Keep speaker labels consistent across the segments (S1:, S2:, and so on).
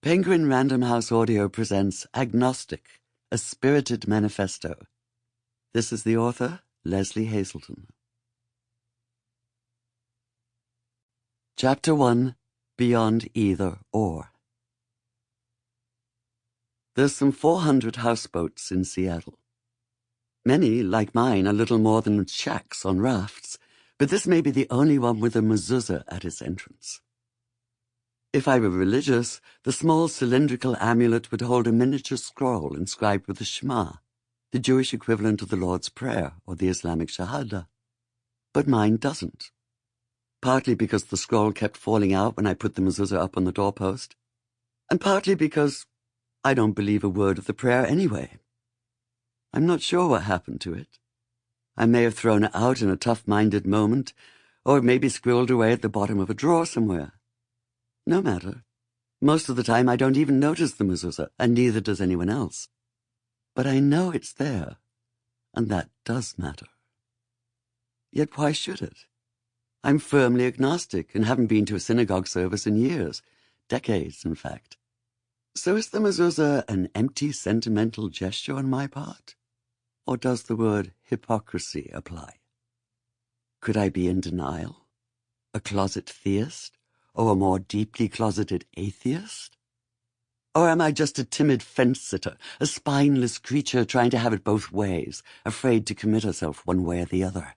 S1: Penguin Random House Audio presents Agnostic, a spirited manifesto. This is the author, Lesley Hazleton. Chapter 1, Beyond Either Or. There's some 400 houseboats in Seattle. Many, like mine, are little more than shacks on rafts, but this may be the only one with a mezuzah at its entrance. If I were religious, the small cylindrical amulet would hold a miniature scroll inscribed with the Shema, the Jewish equivalent of the Lord's Prayer or the Islamic Shahada. But mine doesn't. Partly because the scroll kept falling out when I put the mezuzah up on the doorpost, and partly because I don't believe a word of the prayer anyway. I'm not sure what happened to it. I may have thrown it out in a tough-minded moment, or it may be squirreled away at the bottom of a drawer somewhere. No matter. Most of the time I don't even notice the mezuzah, and neither does anyone else. But I know it's there, and that does matter. Yet why should it? I'm firmly agnostic and haven't been to a synagogue service in years, decades, in fact. So is the mezuzah an empty, sentimental gesture on my part? Or does the word hypocrisy apply? Could I be in denial? A closet theist? Or a more deeply closeted atheist? Or am I just a timid fence-sitter, a spineless creature trying to have it both ways, afraid to commit herself one way or the other?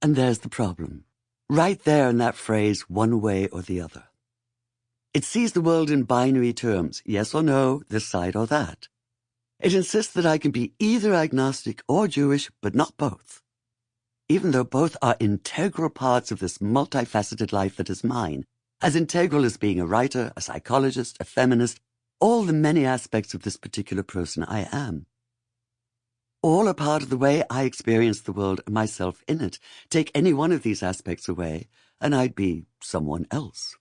S1: And there's the problem. Right there in that phrase, one way or the other. It sees the world in binary terms, yes or no, this side or that. It insists that I can be either agnostic or Jewish, but not both. Even though both are integral parts of this multifaceted life that is mine, as integral as being a writer, a psychologist, a feminist, all the many aspects of this particular person I am. All a part of the way I experience the world and myself in it. Take any one of these aspects away, and I'd be someone else.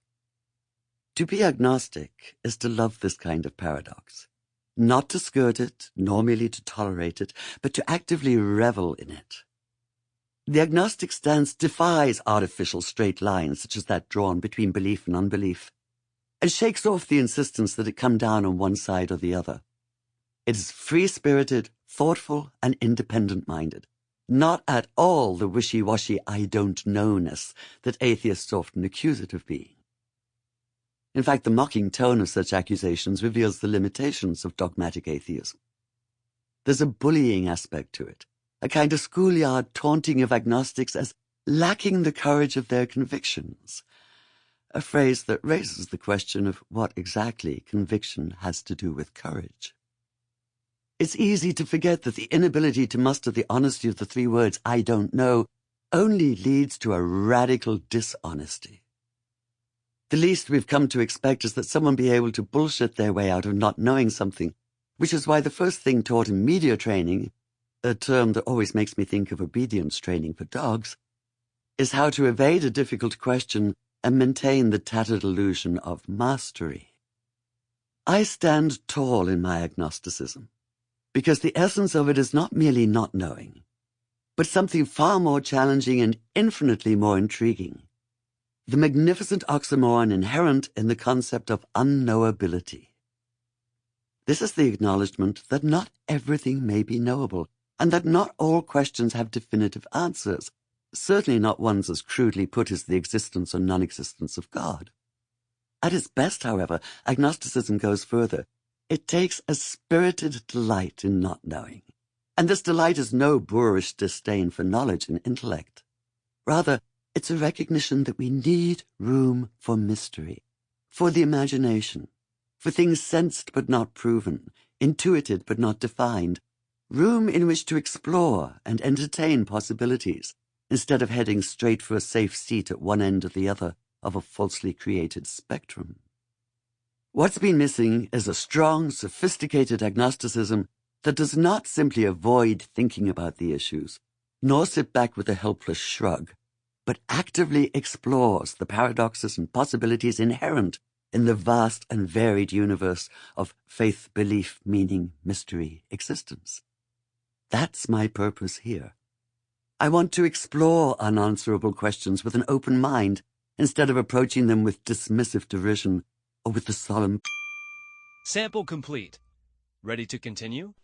S1: To be agnostic is to love this kind of paradox. Not to skirt it, nor merely to tolerate it, but to actively revel in it. The agnostic stance defies artificial straight lines such as that drawn between belief and unbelief, and shakes off the insistence that it come down on one side or the other. It is free-spirited, thoughtful, and independent-minded, not at all the wishy-washy I don't know-ness that atheists often accuse it of being. In fact, the mocking tone of such accusations reveals the limitations of dogmatic atheism. There's a bullying aspect to it, a kind of schoolyard taunting of agnostics as lacking the courage of their convictions, a phrase that raises the question of what exactly conviction has to do with courage. It's easy to forget that the inability to muster the honesty of the three words, I don't know, only leads to a radical dishonesty. The least we've come to expect is that someone be able to bullshit their way out of not knowing something, which is why the first thing taught in media training, a term that always makes me think of obedience training for dogs, is how to evade a difficult question and maintain the tattered illusion of mastery. I stand tall in my agnosticism, because the essence of it is not merely not knowing, but something far more challenging and infinitely more intriguing, the magnificent oxymoron inherent in the concept of unknowability. This is the acknowledgement that not everything may be knowable, and that not all questions have definitive answers, certainly not ones as crudely put as the existence or non-existence of God. At its best, however, agnosticism goes further. It takes a spirited delight in not knowing, and this delight is no boorish disdain for knowledge and intellect. Rather, it's a recognition that we need room for mystery, for the imagination, for things sensed but not proven, intuited but not defined, room in which to explore and entertain possibilities, instead of heading straight for a safe seat at one end or the other of a falsely created spectrum. What's been missing is a strong, sophisticated agnosticism that does not simply avoid thinking about the issues, nor sit back with a helpless shrug, but actively explores the paradoxes and possibilities inherent in the vast and varied universe of faith, belief, meaning, mystery, existence. That's my purpose here. I want to explore unanswerable questions with an open mind, instead of approaching them with dismissive derision or with the solemn
S2: Sample complete. Ready to continue?